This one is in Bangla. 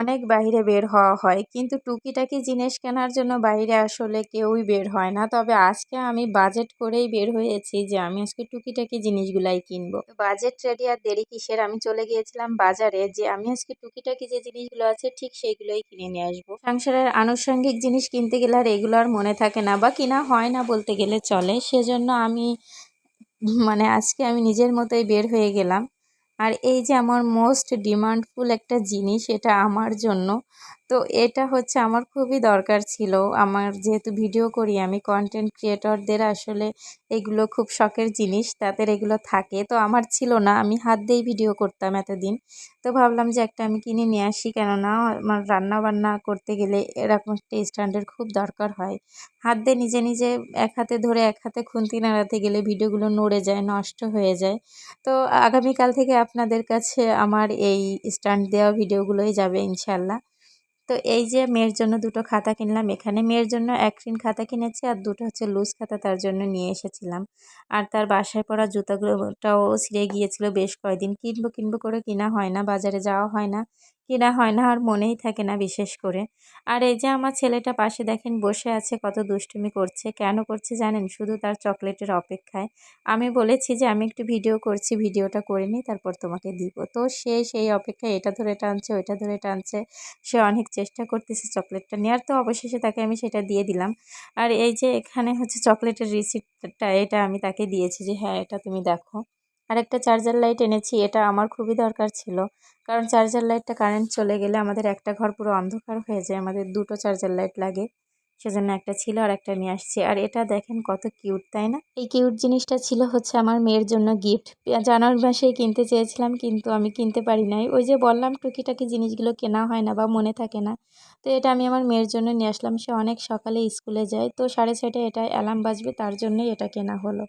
অনেক বাইরে বের হওয়া হয়, কিন্তু টুকিটাকি জিনিস কেনার জন্য বাইরে আসলে কেউই বের হয় না। তবে আজকে আমি বাজেট করেই বের হয়েছি যে আমি আজকে টুকিটাকি জিনিসগুলাই কিনবো। তো বাজেট রেডি আর দেরি কিসের, আমি চলে গিয়েছিলাম বাজারে যে আমি আজকে টুকিটাকি যে জিনিসগুলো আছে ঠিক সেইগুলোই কিনে নিয়ে আসবো। সংসারের আনুষঙ্গিক জিনিস কিনতে গেলে আর এগুলো আর মনে থাকে না বা কিনা হয় না বলতে গেলে চলে। সেজন্য আমি আজকে আমি নিজের মতোই বের হয়ে গেলাম। আর এই যে আমার মোস্ট ডিমান্ডফুল একটা জিনিস, এটা আমার জন্য। তো এটা হচ্ছে আমার খুবই দরকার ছিল। আমার যেহেতু ভিডিও করি, আমি কন্টেন্ট ক্রিয়েটরদের আসলে এগুলো খুব শখের জিনিস, তাদের এগুলো থাকে। তো আমার ছিল না, আমি হাত দিয়েই ভিডিও করতাম এতদিন। তো ভাবলাম যে একটা আমি কিনে নিয়ে আসি, কেননা আমার রান্না বান্না করতে গেলে এরকম একটা স্ট্যান্ডের খুব দরকার হয়। হাত দিয়ে নিজে নিজে এক হাতে ধরে এক হাতে খুন্তি নাড়াতে গেলে ভিডিওগুলো নড়ে যায়, নষ্ট হয়ে যায়। তো আগামীকাল থেকে আপনাদের কাছে আমার এই স্ট্যান্ড দেওয়া ভিডিওগুলোই যাবে ইনশাল্লাহ। তো এই যে মেয়ের জন্য দুটো খাতা কিনলাম, এখানে মেয়ের জন্য অ্যাক্রিন খাতা কিনেছি আর দুটো হচ্ছে লুজ খাতা তার জন্য নিয়ে এসেছিলাম। আর তার বাসায় পরা জুতাগুলোটাও ছিঁড়ে গিয়েছিল বেশ কয়েকদিন, কিনবো কিনবো করে কিনা হয় না, বাজারে যাওয়া হয় না, কিনা হয় না, আর মনেই থাকে না বিশেষ করে। আর এই যে আমার ছেলেটা পাশে দেখেন বসে আছে, কত দুষ্টুমি করছে। কেন করছে জানেন? শুধু তার চকলেটের অপেক্ষায়। আমি বলেছি যে আমি একটু ভিডিও করছি, ভিডিওটা করে নিই তারপর তোমাকে দিব। তো সে সেই অপেক্ষায় এটা ধরে টানছে, ওইটা ধরে টানছে। সে অনেক চেষ্টা করতেছে চকলেটটা নেওয়ার, তো অবশেষে তাকে আমি সেটা দিয়ে দিলাম। আর এই যে এখানে হচ্ছে চকলেটের রিসিপ্টটা, এটা আমি তাকে দিয়েছি যে হ্যাঁ এটা তুমি দেখো। আর একটা চার্জার লাইট এনেছি, এটা আমার খুবই দরকার ছিল। কারণ চার্জার লাইটটা কারেন্ট চলে গেলে আমাদের একটা ঘর পুরো অন্ধকার হয়ে যায়, আমাদের দুটো চার্জার লাইট লাগে। সেজন্য একটা ছিল আর একটা নিয়ে আসছি। আর এটা দেখেন কত কিউট, তাই না? এই কিউট জিনিসটা ছিল হচ্ছে আমার মেয়ের জন্য গিফট। জানুয়ারি মাসেই কিনতে চেয়েছিলাম, কিন্তু আমি কিনতে পারি নাই। ওই যে বললাম টুকিটাকি জিনিসগুলো কেনা হয় না বা মনে থাকে না। তো এটা আমি আমার মেয়ের জন্য নিয়ে আসলাম। সে অনেক সকালে স্কুলে যায়, তো 6:30টায় এটা অ্যালার্ম বাজবে, তার জন্যই এটা কেনা হলো।